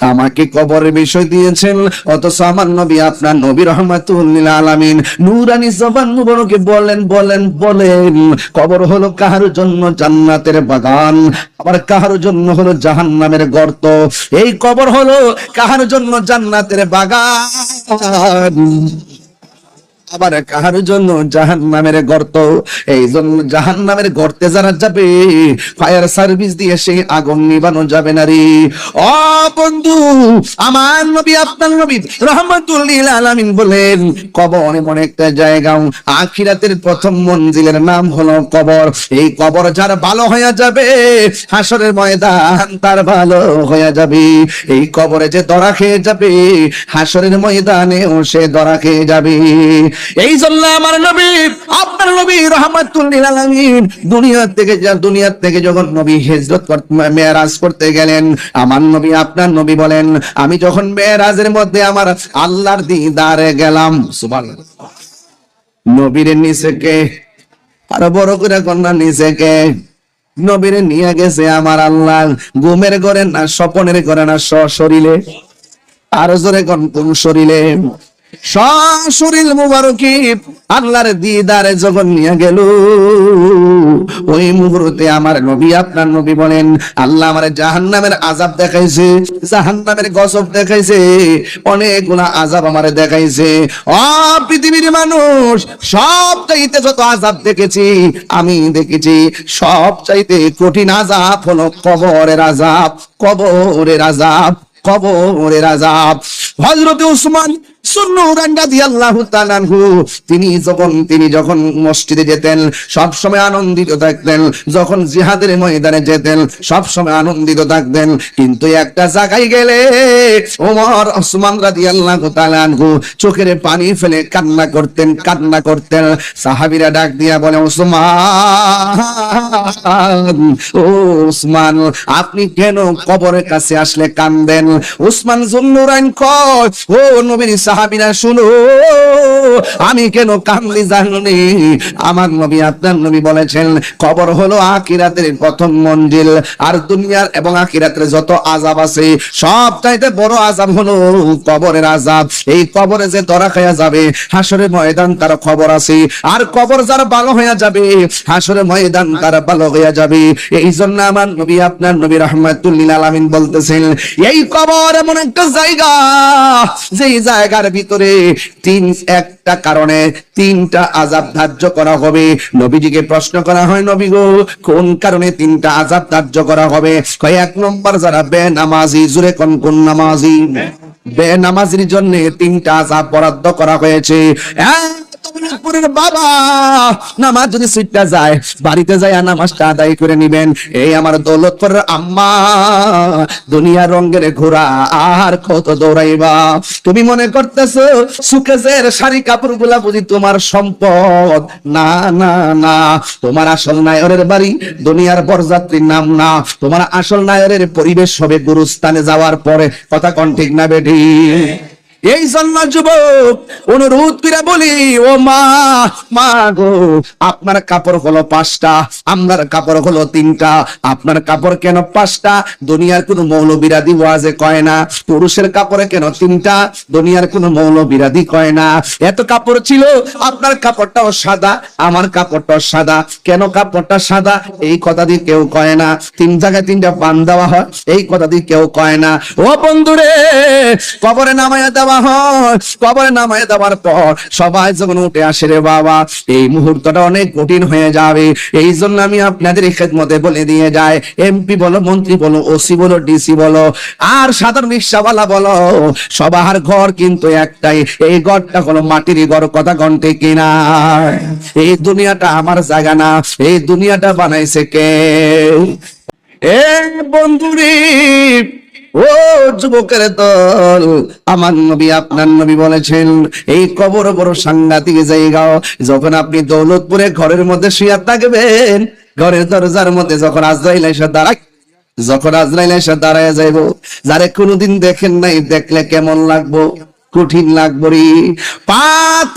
আমাকে কবরের বিষয় দিয়েছেন, অথচ আমার নবী আপনার নবী রাহমাতুল লিল আলামিন নূরানী জবান মুবারকে বলেন কবর হলো কাহার জন্য জান্নাতের বাগান, আবার কাহার জন্য হলো জাহান্নামের গর্ত। এই কবর হলো কাহার জন্য জান্নাতের বাগান, আবার কাহার জন্য জাহান্নামের গর্ত। এই জন্য জাহান্নামের গর্তে যারা যাবে, ফায়ার সার্ভিস দিয়ে সেই আগুন নিবানো যাবে না রে। ও বন্ধু, আমার নবী আপনার নবী রাহমাতুল লিল আলামিন বলেন, কবর এমন একটা জায়গা, আখিরাতের প্রথম মঞ্জিলের নাম হলো কবর। এই কবর যার ভালো হয়ে যাবে, হাসরের ময়দান তার ভালো হয়ে যাবে। এই কবরে যে ধরা খেয়ে যাবে, হাসরের ময়দানেও সে ধরা খেয়ে যাবে। এই জন্য আমার নবী আপনার নবী রাহমাতুল লিল আলামিন দুনিয়া থেকে যখন নবী হিজরত করতে মেরাজ করতে গেলেন, আমার নবী আপনার নবী বলেন, আমি যখন মেরাজের মধ্যে আমার আল্লাহর দিদারে গেলাম, সুবহানাল্লাহ, নবীর নিচে কে, আরো বড় করে কন্যা নিচে কে, নবীরে নিয়ে গেছে আমার আল্লাহ ঘুমের ঘরে না, স্বপনের ঘরে না, সশরীরে। আর জোরে কোন শরীরে? শরীর মুবারকি আল্লাহর দিদারে যখন নিয়ে গেল, ওই মুহূর্তে আমার নবী আপনার নবী বলেন, আল্লাহ আমার জাহান্নামের আযাব দেখাইছে, জাহান্নামের গজব দেখাইছে, অনেকগুলা আযাব আমারে দেখাইছে। ও পৃথিবীর মানুষ, সব চাইতে যত আযাব দেখেছি আমি দেখেছি, সব চাইতে কঠিন আযাব হলো কবরের আযাব, কবরের আযাব, কবরের আযাব। হযরত উসমান তিনি যখন মসজিদে যেতেন সব সময় আনন্দিত থাকতেন, যখন জিহাদের ময়দানে যেতেন সব সময় আনন্দিত থাকতেন। কিন্তু একটা জায়গায় গেলে ওমর ওসমান রাদিয়াল্লাহু তাআলা আনহু চোখের পানি ফেলে কান্না করতেন। সাহাবীরা ডাক দিয়া বলে, ওসমান আপনি কেন কবরের কাছে আসলে কান্দেন? ওসমান যুন্নুরাইন কয়, ও নবীর সাহাবীরা শুনো, আমি কেন কান্দি জানি? আমার নবী আপনার নবী বলেছেন, কবর হলো আখিরাতের প্রথম মঞ্জিল, আর দুনিয়ার এবং আখিরাতের যত আযাব আছে সব চাইতে বড় আযাব হলো কবরের আযাব। এই কবরে যে ধরা খায়া যাবে, হাসরের ময়দান তার খবর আছে, আর কবর যার ভালো হয়ে যাবে, হাসরের ময়দান তার ভালো হয়ে যাবে। এই জন্য আমার নবী আপনার নবী রাহমাতুল লিল আলামিন বলতেছেন, এই কবর এমন একটা জায়গা, যেই জায়গার ভিতরে একটা কারণে তিনটা আযাব ধার্য করা হবে। নবীজিকে প্রশ্ন করা হয়, নবী গো, কোন কারণে তিনটা আযাব ধার্য করা হবে? কয়, এক নম্বর যারা বেনামাজি, জোরে কোন নামাজি, বেনামাজির জন্য তিনটা আযাব বরাদ্দ করা হয়েছে। বাবা নামাজ যদি ছুটটা যায়, বাড়িতে যায় নামাজটা আদায় করে নিবেন। এই আমার দৌলতপুরের আম্মা, দুনিয়ার রঙের ঘোড়া আর কত দৌড়াইবা? তুমি মনে করতেছো সুকেজের শাড়ি কাপড় গুলা বুঝি তোমার সম্পদ? না না না, তোমার আসল নায়রের বাড়ি দুনিয়ার বরযাত্রীর নাম না, তোমার আসল নায়রের পরিবেশ হবে গুরুস্থানে যাওয়ার পরে। কথা কোন ঠিক না বেঠি? এই জন্য যুবক অনুরোধ করে বলি, ও মা গো, আপনার কাপড় হলো 5টা, আমার কাপড় হলো 3টা। আপনার কাপড় কেন 5টা? দুনিয়ার কোন মৌলবীরাদি ওয়াজে কয় না। পুরুষের কাপড়ে কেন 3টা? দুনিয়ার কোন মৌলবীরাদি কয় না। এত কাপড় ছিল, আপনার কাপড়টাও সাদা, আমার কাপড়টাও সাদা। কেন কাপড়টা সাদা? এই কথা দিয়ে কেউ কয় না। 3 জায়গায় 3টা বান দেওয়া হয়, এই কথা দিয়ে কেউ কয় না। ও বন্ধুরে, কবরে নামায়া দেওয়া হয়, কবরে নামায় দেওয়ার পর সবাই যখন উঠে আসে রে বাবা, এই মুহূর্তটা অনেক কঠিন হয়ে যাবে। এই জন্য আমি আপনাদের খেদমতে বলে দিয়ে যাই, এমপি বলো, মন্ত্রী বলো, ওসি বলো, ডিসি বলো, আর সাধারণ রিকশাওয়ালা বলো, সবার ঘর কিন্তু একটাই। এই ঘরটা হলো মাটির ঘর। কথা ঘন্টে কিনা? এই দুনিয়াটা আমার জায়গা না, এই দুনিয়াটা বানাইছে কে? এ বন্ধুরে, ও যুবকের দল, আমার নবী আপনার নবী বলেছেন, এই কবর বড় সাংঘাতিক জায়গা। যখন আপনি দৌলতপুরে ঘরের মধ্যে শুয়ে থাকবেন, ঘরের দরজার মধ্যে যখন আজরাইল এসে দাঁড়ায় যাইব, যারে কোনোদিন দেখেন নাই, দেখলে কেমন লাগবো? কঠিন লাগবে রে। পা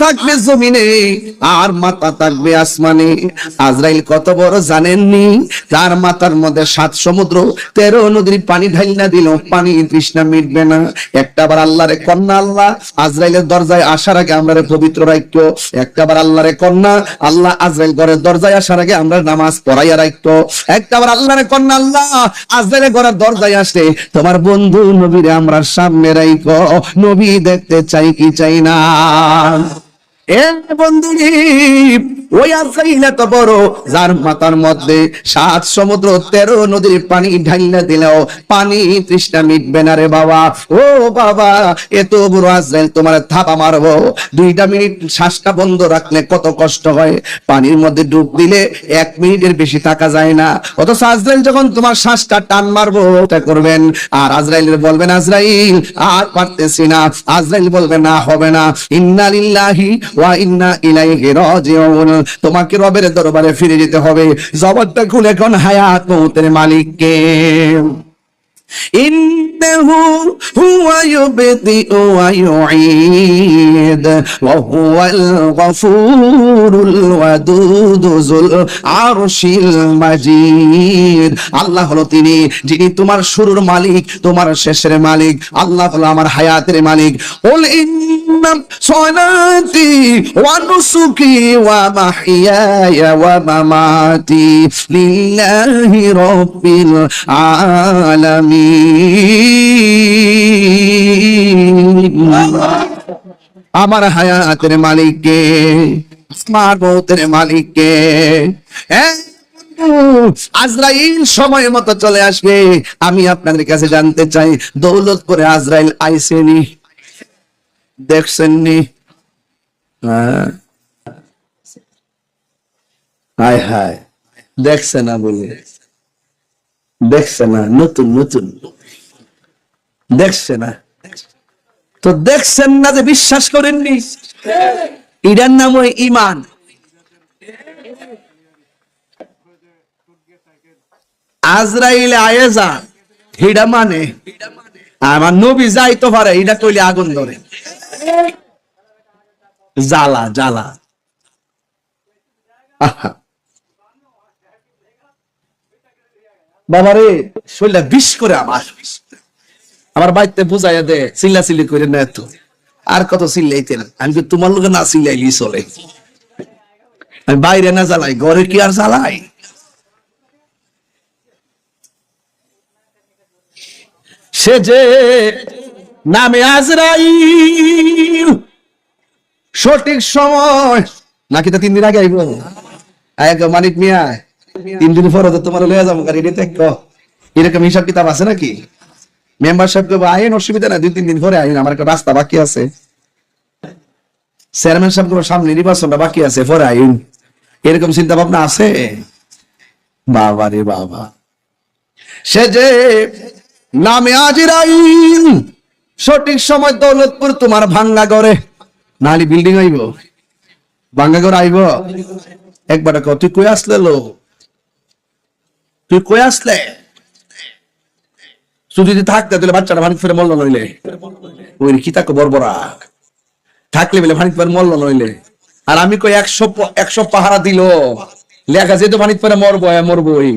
থাকবে জমিনে আর মাথা থাকবে আসমানে। আজরাইল কত বড় জানেননি? তার মাথার মধ্যে 7 সমুদ্র 13 নদীর পানি ঢাইলা দিল, পানি তৃষ্ণা মিটবে না। একটাবার আল্লাহরে কন্যা আল্লাহ আজরাইলের দরজায় আসার আগে আমরা পবিত্র রাখতো। একটাবার আল্লাহরে কন্যা আল্লাহ আজরাইল ঘরের দরজায় আসার আগে আমরা নামাজ পড়াইয়া রাখতো। একটাবার আল্লাহরে কন্যা আল্লাহ আজরাইলের ঘরের দরজায় আসে তোমার বন্ধু নবীরে আমরা সামনে রাখো, নবী দেখতে চাই কি চাই না। এ বন্ধুরি, ওই আজরাইল এত বড় যার মাথার মধ্যে 7 সমুদ্র 13 নদীর পানি ঢাইলা দিলেও পানি তৃষ্ণা মিটবে না রে বাবা। ও বাবা, এত বড় আজরাইল তোমার থাপা মারবো, 2টা মিনিট শ্বাসটা বন্ধ রাখলে কত কষ্ট হয়। পানির মধ্যে ডুব দিলে 1 মিনিটের বেশি থাকা যায় না। অথচ আজরাইল যখন তোমার শ্বাসটা টান মারবো ওটা করবেন, আর আজরাইলের বলবেন আজরাইল আর পারতেছি না। আজরাইল বলবে না হবে না, ইন্না লিল্লাহি ওয়া ইন্না ইলাইহি রাজিউন। তোমাকে রবের দরবারে ফিরে যেতে হবে। জবানটা খুলে কোন হায়াত মউতের মালিক কে? ইন্নাহু হুয়া ইউবদিউ ওয়া ইউঈদ ওয়া হুয়াল গফুরুল ওয়াদুদ যুল আরশিল মাজিদ। আল্লাহ হলো তিনি যিনি তোমার শুরুর মালিক, তোমার শেষের মালিক। আল্লাহ হলো আমার হায়াতের মালিক। কুল ইন্না সলাতি ওয়া নুসুকি ওয়া মাহইয়ায়া ওয়া মামাতি লিল্লাহি রাব্বিল আলামিন। আমার হায়াতের মালিক কে? আমার মউতের মালিক কে? আজরাইল সময় মতো চলে আসবে। আমি আপনাদের কাছে জানতে চাই, দৌলতপুরে আজরাইল আইসেনি? দেখছেননি? হায় হায়, দেখছে না বলে? দেখছে না, নতুন নতুন দেখছে না তো দেখছেন না যে বিশ্বাস করেননি? এটার নাম ওই ঈমান। আজরাইল আয়েজা হিডা মানে আমার নবী যাইতে পারে, এটা কইলে আগুন ধরে, জ্বালা জ্বালা। বাবারে শরীরটা বিষ করে আমার বাড়িতে বুঝাইয়া দে, চিল্লা চিল্লি করে না এত আর কত চিল্লাইতেন। আমি কি তোমার লোকে না চিল্লাইলি চলে? আমি বাইরে না জ্বালাই, ঘরে কি আর জ্বালাই? সে যে নামে আজরাইল সঠিক সময় নাকি তো 3 দিন আগে আইব। মানিক মিয়া 3 দিন পরে তো তোমার লয়ে যাবো গাড়ি দেখো, এরকম হিসাব কিতাব আছে নাকি? মেম্বার সাহেব আইন অসুবিধা না, 2-3 দিন পরে আইন, আমার একটা রাস্তা বাকি আছে। চেয়ারম্যান সাহেব সামনে নির্বাচনটা বাকি আছে, পরে আইন, এরকম চিন্তা ভাবনা আছে? বাবা রে বাবা, সে যে নামে আজরাইল সঠিক সময় দৌলতপুর তোমার ভাঙ্গা ঘরে, নালি বিল্ডিং আইব, ভাঙ্গা ঘর আইব। একবার তুই কই আসলে লো, তুই কই আসলে? যদি থাকতে তাহলে বাচ্চাটা ভানিক ফেরে মল্ল নইলে ওই কি তাকে বরবরা থাকলে বলে ভানিক ফেরে মল্ল নইলে। আর আমি কই 100 পাহারা দিল লেখা যেহেতু ভানিক ফেরে মরবো মরবই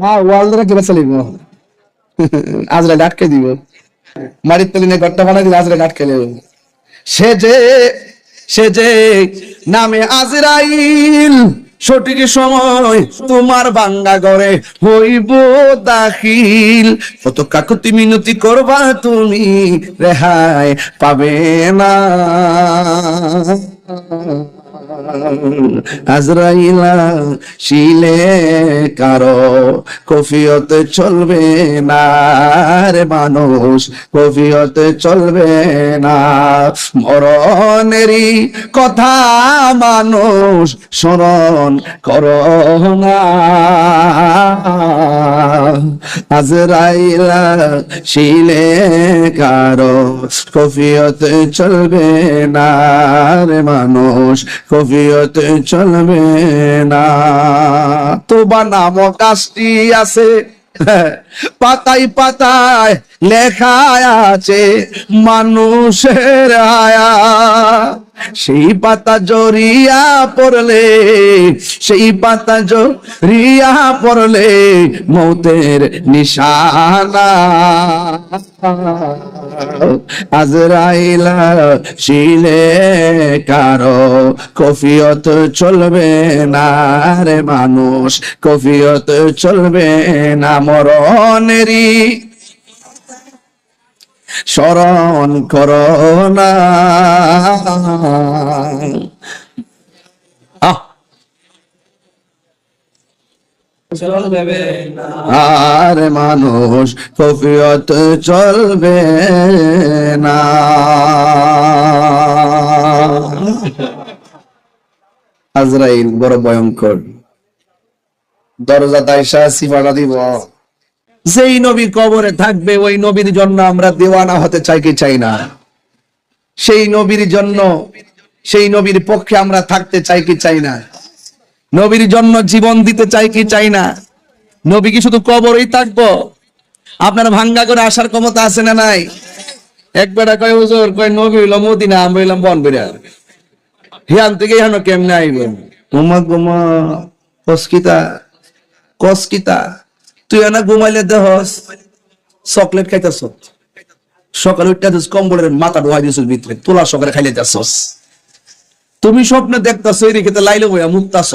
না, ওয়াল ধরে কেবে চলিব, আজরা ডাটকে দিব, মারির তলিনে ঘরটা বানাই দিলে আজরা ডাটকে নেব। সে যে নামে আজরাইল সঠিক সময় তোমার ভাঙ্গা ঘরে হইব দাখিল। কত কাকুতি মিনতি করবা তুমি, রেহাই পাবে না। আজরাইলা শিলে কারো কফিয়ত চলবে না রে মানুষ, কফিয়ত চলবে না। মরণেরই কথা মানুষ স্মরণ করো না। আজরাইলা শিলে কারো কফিয়ত চলবে না রে মানুষ, কফিয়তে চলবে না। তোবা নামক কাজটি আছে পাতায় পাতায় লেখা আছে মানুষের আয়া, সেই পাতা জড়িয়া পড়লে, সেই পাতা জড়িয়া পড়লে মৌতের নিশানা। আজরাইল শিলে কারো কফিয়ত চলবে না রে মানুষ, কফিয়ত চলবে না। মরণেরই স্মরণ করো না। আর মানুষ কফিয়ত চলবে না। আজরাইল বড় ভয়ঙ্কর, দরজা দাইসা সিফাটা দিব। যেই নবী কবরে থাকবে ওই নবীর জন্য আমরা দেওয়ানা হতে চাই কি চাই না? সেই নবীর জন্য, সেই নবীর পক্ষে আমরা থাকতে চাই কি চাই না? নবীর জন্য জীবন দিতে চাই কি চাই না? নবী কি শুধু কবরেই থাকবো? আপনার ভাঙ্গা করে আসার ক্ষমতা আছে না নাই? একবার কয় হুজুর, কয় নবী হইল মদিনা, আমরা হইলাম বনবিরা, হিয়ান থেকে হিয়ানো কেমনে আইব? ঘুমা ঘুমা কসকিতা কসকিতা, তুই না ঘুমাইলে দেহস চকলেট খাইতেছ, সকালে উঠতে কম্বলের মাথা ঢোয়াই দিছ ভিতরে, তোলা সকালে খাইলে যাচ্ছস। তুমি স্বপ্নে দেখতেছ এই রেখে লাইলে বইয়া মুক্তাছ,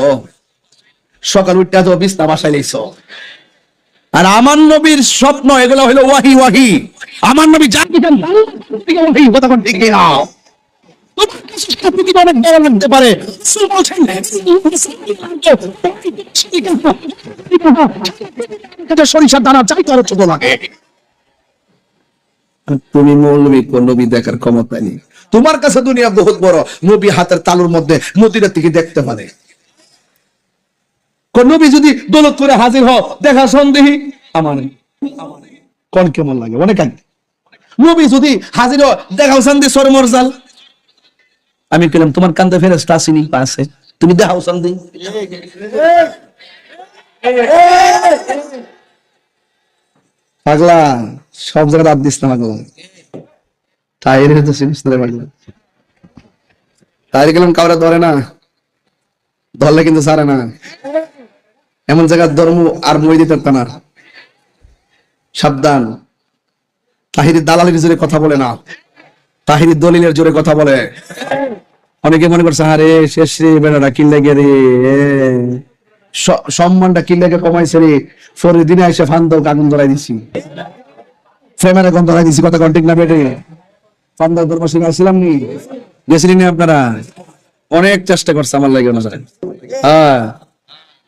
সকাল উঠতে বিছনা বাসায় লাইছ। আর আমার নবীর স্বপ্ন এগুলো হইলো ওয়াহি ওয়াহি। আমার নবী জানতে চান ওয়াহি, কথা কোন ঠিক না? পারে সরিষার দানা চাই তো আরো ছোট লাগে। তুমি মৌলবী কোন নবী দেখার ক্ষমতা নেই। তোমার কাছে দুনিয়া বহুত বড়, নবী হাতের তালুর মধ্যে মদিনা থেকে দেখতে পারে। কোন নবী যদি দৌলত করে হাজির হ, দেখা সন্দেহী আমার কোন কেমন লাগে অনেক আগে। নবী যদি হাজির হ, দেখাও সন্দেহ সরমরজাল। আমি বললাম তোমার কান্দে ফেরেশতা আসেনি পাশে, তুমি দেখাও সন্দেহ। পাগলা সব জায়গায় রাত দিস না পাগলা, তাইরে তো চিনিস না পাগলা। তাইরে গেলাম কাউরে ধরে না, ধরলে কিন্তু ছাড়ে না। এমন জায়গায় ধর্ম আর মই দিতে পারত না। সাবধান, তাহিরি দালালের জোরে কথা বলে না, তাহিরি দলিলের জোরে কথা বলে। অনেকে মনে করছে আরে শেষ রে বেড়াটা কিল্লে গে রে, সম্মানটা কিল্লেকে কমাইছে রে, ফরে দিনে এসে ফান্দ আগুন ধরাই দিছি, ফ্রেমের আগুন ধরাই দিছি। কথা কন্টিক না বেটে ফান্দার ধর্ম শিখাইছিলাম নি, গেছিলেন আপনারা? অনেক চেষ্টা করছে আমার লাগে না, হ্যাঁ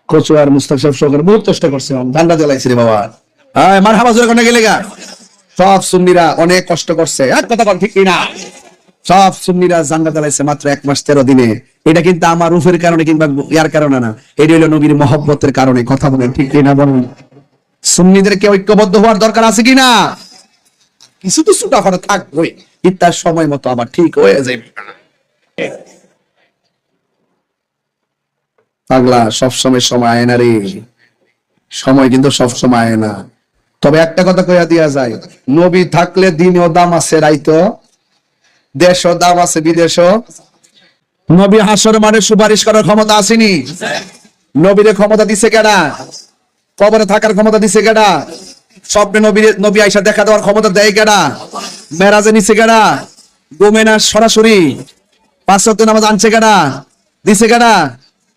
কচু আর মুস্তাক সাহেব সরকার বহুত চেষ্টা করছে, ধান্দা জ্বালাইছে রে বাবা। হ্যাঁ মার হাবা জোরে কোনে গেলে গা, সব সুন্নিরা অনেক কষ্ট করছে। এক কথা কন ঠিক না? সব সুন্নিরা জাঙ্গা জ্বালাইছে মাত্র 1 মাস 13 দিনে। এটা কিন্তু আমার রূপের কারণে কিংবা ইয়ার কারণে না, এটা হলো নবীর মহব্বতের কারণে। কথা বলেন ঠিক না বলুন? সুন্নিদেরকে ঐক্যবদ্ধ হওয়ার দরকার আছে কিনা? কিছু তো ছুটা ফাটা থাকবে, ইত্যার সময় মতো আবার ঠিক হয়ে যাবে। পাগলা সবসময় সময় আয় না রে, সময় কিন্তু সবসময় আয় না। তবে একটা কথা কইয়া দিয়া যায়, নবী থাকলে দিনও দাম আছে, রাইতো দেশও দাম আছে, বিদেশও। নবী হাসর মানে সুপারিশ করার ক্ষমতা আসেনি? নবীরে ক্ষমতা দিছে কেডা? কবরে থাকার ক্ষমতা দিছে কেডা? স্বপ্নে নবী আয়েশা দেখা দেওয়ার ক্ষমতা দেয় কেডা? মেরাজে নিছে কেডা? ঘুমে না সরাসরি 5 ওয়াক্ত নামাজ আনছে কেডা? দিছে কেডা?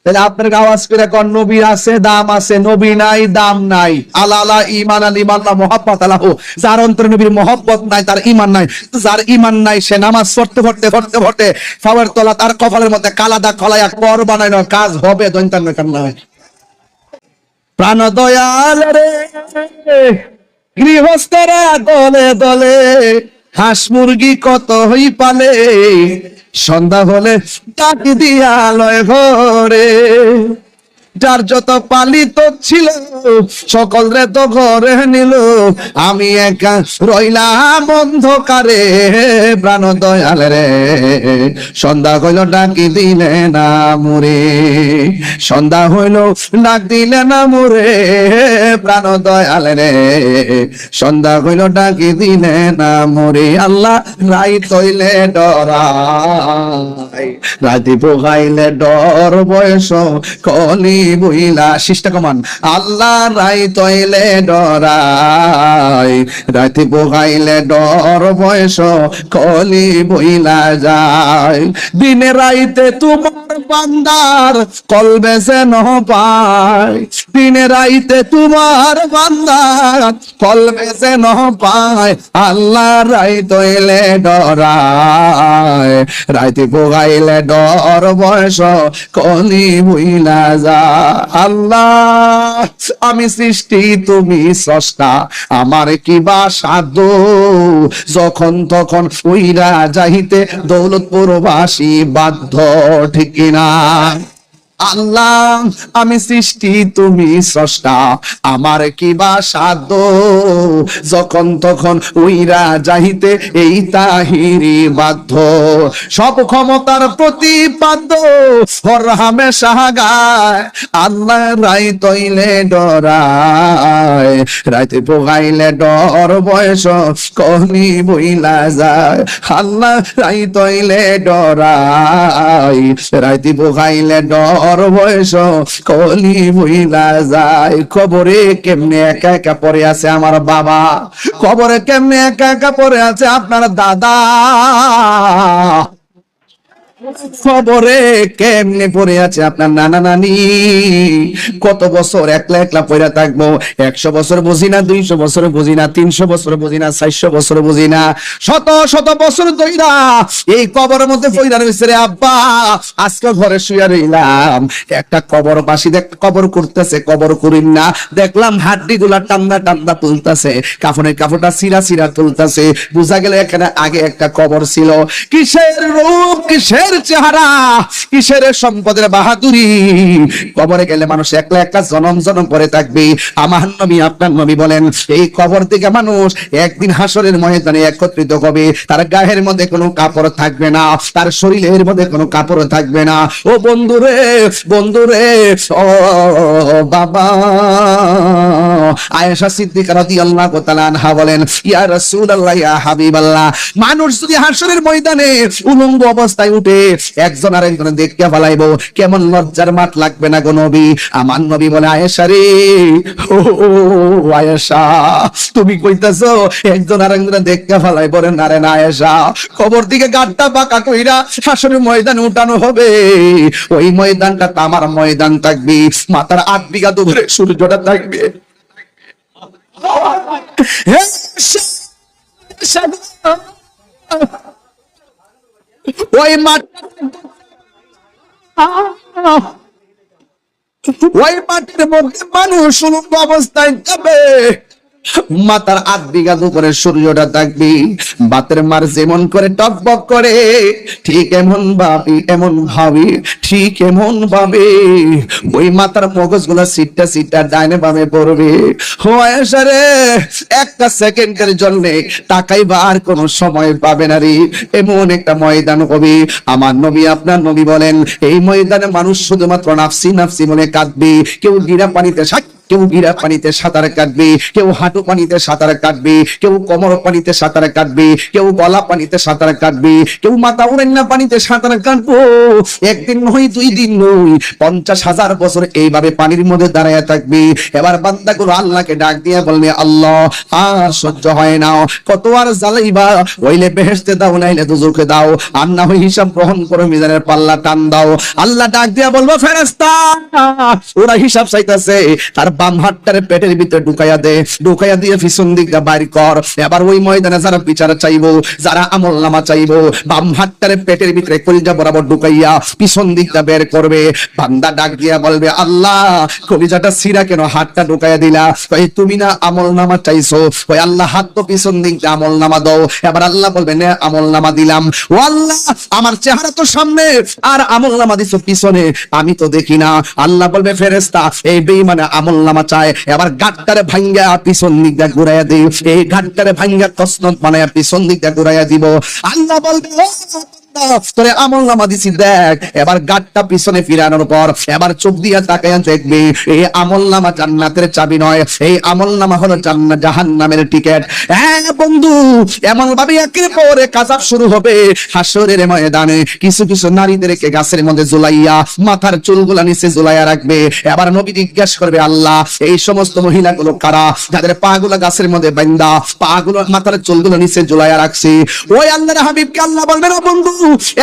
তাহলে আপনার আওয়াজ করে কোন নবী আছে দাম আছে, নবী নাই দাম নাই। আলা ঈমান আল ঈমান লা মুহাব্বাত লাহু, যার অন্তরে নবীর মহব্বত নাই তার ঈমান নাই। যার ঈমান নাই সে নামাজ পড়তে পড়তে পড়তে পড়তে ফাওয়ার তলা তার কপালের মধ্যে কালা দাগ খলায়া কর বানাইনো কাজ হবে দৈন্তান কান্না। প্রাণ দয়াল রে গৃহস্থরা দলে দলে, হাঁস মুরগি কত হই পালে, সন্ধ্যা হলে ডাক দিয়া লয় ঘরে। যার যত পালিত ছিল সকল রে তো ঘরে নিল, আমি একা রইলাম অন্ধকারে প্রাণ দয়াল রে, সন্ধ্যা হইল ডাকি দিলে না মোরে, সন্ধ্যা হইল ডাক দিলে না মোরে প্রাণ দয়াল রে, সন্ধ্যা হইল ডাকি দিলে না মোরে। আল্লাহ রাইত হইলে ডরাই, রাতি পোহাইলে ডর বয়স কলি বইলা শিষ্টা কমান। আল্লাহ রাইত হইলে ডরাই, রাতি পোহাইলে ডর বয়স কলি বইলা যায়, দিনে রাইতে তোমার বান্দার কলবে যেন পায়, দিনে রাইতে তোমার বান্দার কলবে যেন পায়, আল্লাহ রাইত হইলে ডরায়, রাইতে পোগাইলে ডর বয়স কলি বইলা যায়। আল্লাহ আমি সৃষ্টি তুমি স্রষ্টা, আমার কি বা সাধ্য, যখন তখন উইরা যাইতে দৌলতপুরবাসী বাধ্য, ঠিক কিনা? আল্লাহ আমি সৃষ্টি তুমি স্রষ্টা, আমার কি বা সাধ্য, যখন তখন উইরা যাইতে এই তাহিরি বাধ্য, সব ক্ষমতার প্রতিপাদ্য হরহামে সাহাগায়, আল্লাহ রাইত হইলে ডরায়, রাইতে পোগাইলে ডর বয়স কলি বইলা যায়, আল্লাহ রাইত হইলে ডরায়, রাইতে পোগাইলে ডর বয়স কলি বইলা যায়। কবরে কেমনে একা একা পড়ে আছে আমার বাবা, কবরে কেমনে একা একা পড়ে আছে আপনার দাদা, খবরে কেমনে পড়ে আছে আপনার নানা নানি, কত বছর একলা একলা পড়ে থাকবো, 100 বছর বুঝি না, 200 বছর বুঝি না, 300 বছর বুঝি না, 400 বছর বুঝি না, শত শত বছর ধইরা এই কবরের মধ্যে পড়ে রইছে রে আব্বা। আজকে ঘরে শুয়ে রইলাম, একটা কবর বাসি দেখ কবর করতেছে, কবর করিন না, দেখলাম হাড্ডি গুলা টান্না টান্না তুলতেছে, কাফনের কাপড়টা সিরা সিরা তুলতেছে, বুঝা গেল এখানে আগে একটা কবর ছিল। কিসের রূপ, কিসের চেহারা, কিসের সম্পদের বাহাদুরি, কবরে গেলে মানুষ একলা একলা জনম জনম করে থাকবে। আমার নবী আপনার নবী বলেন এই কবর থেকে মানুষ একদিন হাসরের ময়দানে একত্রিত হবে, তার গায়ের মধ্যে কোনো কাপড় থাকবে না, তার শরীরের মধ্যে কোনো কাপড় থাকবে না। ও বন্ধুরে, বন্ধুরে, ও বাবা, আয়েশা সিদ্দিকা রাদিয়াল্লাহু তাআলা আনহা বলেন ইয়া রাসূলুল্লাহ, ইয়া হাবিবাল্লাহ, মানুষ যদি হাসরের ময়দানে উলঙ্গ অবস্থায় উঠে একজন আরেকজন দেখতে ফেলাইবো, কেমন লজ্জার মাঠ লাগবে না গো নবী? আমার নবী বলে আয়েশা রে, ও আয়েশা তুমি কইতাছো একজন আরেকজন দেখতে ফেলাই? বলেন আরে না আয়েশা, কবর দিকে গাড্ডা পাকা কইরা হাসরের ময়দানে উঠানো হবে, ওই ময়দানটা আমার ময়দান থাকবে, মাথার 8 বিঘা দূরে সূর্যটা থাকবে। ওই মাটির মধ্যে মানুষ অবস্থায় যাবে, মাথার 8 বিঘা উপরে সূর্যটা থাকবে, বাতের মার যেমন করে টকবক করে ঠিক এমন ভাবি, এমন ভাবি, ঠিক এমন ভাবে ওই মাথার মগজগুলা সিটটা সিটটা ডাইনে বামে পড়বে। আয়েশা রে, একটা সেকেন্ডের জন্য তাকাইবা আর কোন সময় পাবে না রে, এমন একটা ময়দান হবে। আমার নবী আপনার নবী বলেন এই ময়দানে মানুষ শুধুমাত্র নাফসি নাফসি বলে কাঁদবে, কেউ গিরা পানিতে কেউ গিরা পানিতে সাঁতার কাটবে, কেউ হাঁটু পানিতে সাঁতার কাটবে, কেউ কোমর পানিতে সাঁতার কাটবে, কেউ গলা পানিতে সাঁতার কাটবে, কেউ মাথা উড়ান্না পানিতে সাঁতার কাটবো। একদিন নয়, 2 দিন নয়, 50,000 বছর এইভাবে পানির মধ্যে দাঁড়ায় থাকবে। এবার বান্দাগুলো আল্লাহকে ডাক দিয়ে বলবে আল্লাহ আর সহ্য হয় না, কত আর জ্বালাইবা, হইলে বেহেশতে দাও, নাইলে দোজখে দাও, আর না হয় হিসাব গ্রহণ করে মিজানের পাল্লা টান দাও। আল্লাহ ডাক দিয়া বলবো ফেরেশতা, ওরা হিসাব চাইতেছে, তার বাম হাতটারে পেটের ভিতরে ঢুকাইয়া দে, ঢুকাইয়া দিয়ে পিছন দিকটা বাইর কর। এবার ওই ময়দানে যারা বিচার চাইবো, যারা আমলনামা চাইবো, বাম হাতটারে পেটের ভিতরে কলিজা বরাবর ঢুকাইয়া পিছন দিকটা বের করবে। বান্দা ডাক দিয়া বলবে, আল্লাহ কলিজাটা ছিঁড়া কেন হাতটা ঢুকাইয়া দিলা? কই তুমি না আমলনামা চাইছো? কই আল্লাহ হাত তো পিছন দিকটা আমলনামা দাও। এবার আল্লাহ বলবে, নে আমলনামা দিলাম। ও আল্লাহ, আমার চেহারা তো সামনে আর আমলনামা দিছো পিছনে, আমি তো দেখি না। আল্লাহ বলবে, ফেরেশতা এই বেঈমানে আমলনামা চায়, এবার গাটটারে ভাঙ্গা পিছন দিকটা ঘুরাইয়া দিই, এই গাটটারে ভাঙ্গা তসনত বানায়া পিছন দিকটা ঘুরাইয়া দিব। আল্লাহ বলবে, তোরে আমলনামা দিছি দেখ। এবার গাটটা পিছনে ফিরানোর পর এবার চোখ দিয়া তাকায়া দেখবি, এই আমলনামা জান্নাতের চাবি নয়, এই আমলনামা হলো জান্নাত জাহান্নামের টিকেট। হ্যাঁ বন্ধু, এমন ভাবে একের পর এক আযাব শুরু হবে হাসরের ময়দানে। কিছু কিছু নারীদেরকে গাছের মধ্যে ঝুলাইয়া মাথার চুলগুলা নিচে ঝুলাইয়া রাখবে। এবার নবী জিজ্ঞেস করবে, আল্লাহ এই সমস্ত মহিলাগুলো কারা, যাদের পা গুলা গাছের মধ্যে বাঁধা, পা গুলো মাথার চুলগুলো নিচে ঝুলাইয়া রাখছে? ওই আল্লাহর হাবিবকে আল্লাহ বলবে, না বন্ধু,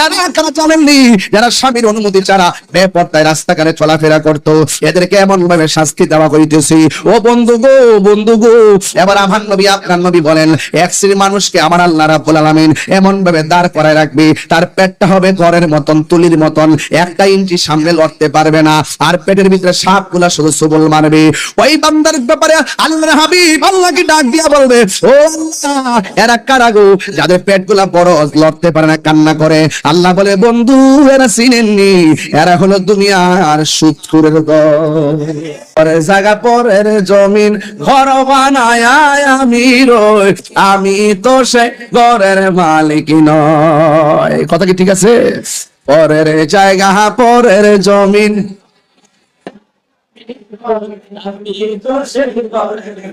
এরা কারা জানেননি? যারা স্বামীর অনুমতি ছাড়া বেপরদায় রাস্তাঘাটে চলাফেরা করতো, এদেরকে এমন ভাবে শাস্তি দেওয়া করিতেছি। ও বন্ধু গো, বন্ধু গো, এবার আমার নবী আপনার নবী বলেন, এক শ্রেণীর মানুষকে আমার আল্লাহ রাব্বুল আলামিন এমন ভাবে দাঁড় করায় রাখবে, তার পেটটা হবে ঘরের মতন, তুলির মতন, একটা ইঞ্চি সামনে লড়তে পারবে না, আর পেটের ভিতরে সাপগুলা শুধু সবল মারবে। ওই বান্দার ব্যাপারে আল্লাহর হাবিব আল্লাহকে ডাক দিয়া বলবে, ও আল্লাহ, এরা কারা গো, যাদের পেটগুলা বড়, লড়তে পারে না, কান্না করে? আল্লাহ বলে, বন্ধু এরা চিনেননি, এরা হলো দুনিয়ার সুদখোরের ঘর, জায়গা পরের জমিন, ঘর বানায় আমি রই, আমি তো সে ঘরের মালিক নয়। কথা কি ঠিক আছে? পরের জায়গা, পরের জমিন,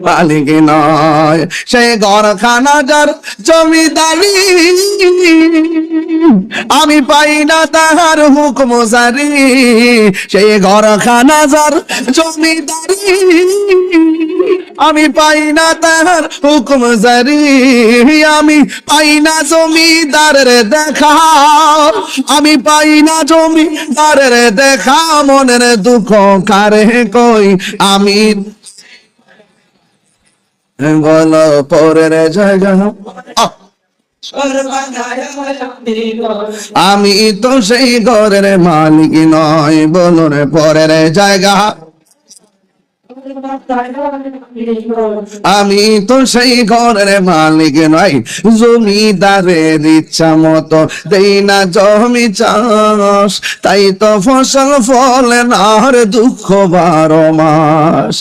মালিক নয়, সেই ঘরখানা যার জমিদারি, আমি পাই না তাহার হুকুম জারি, সেই ঘরখানা যার জমিদারি, আমি পাই না তাহার হুকুম জারি, আমি পাই না জমিদারের দেখা, আমি পাই না জমিদারের দেখা, মনের দুঃখ কারে কই আমি, বলো পরের জায়গা, আমি তো সেই ঘরের মালিক নয়, বলো রে পরের জায়গা, আমি তো সেই ঘরের মালিক নয়, জমিদারের ইচ্ছা মতো দেই না জমি চাষ, তাই তো ফসল ফলে না আর দুঃখ 12 মাস,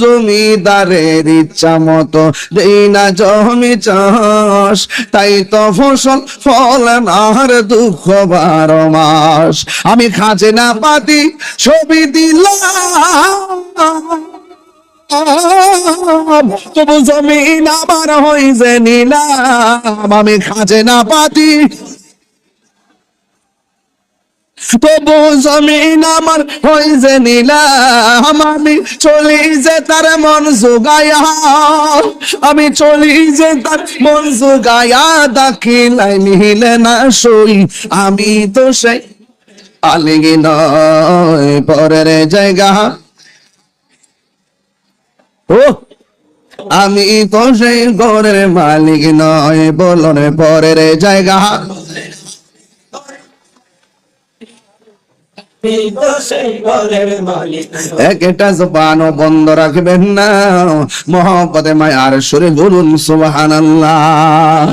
জমিদারের ইচ্ছা মতো দেই না জমি চাষ, তাই তো ফসল ফলে না আর দুঃখ 12 মাস, আমি খাজনা পাতি ছবি দিলাম, তবু জমিন আমার হইছে নিলাম, আমি খাজনা পাতি, তবু জমিন আমার হইছে নিলাম, আমি চলি যে তার মন জোগায়া, আমি চলি যে তার মন জোগায়া, দাখিলাই নিলে না সই, আমি তো সেই মালিক নয়, পরের জায়গা, ও আমি তো সেই ঘরের মালিক নয়, বলো রে পরের জায়গা, একটা জবানও বন্ধ রাখবেন না, মহব্বতে মায়ার সুরে বলুন সুবহানাল্লাহ।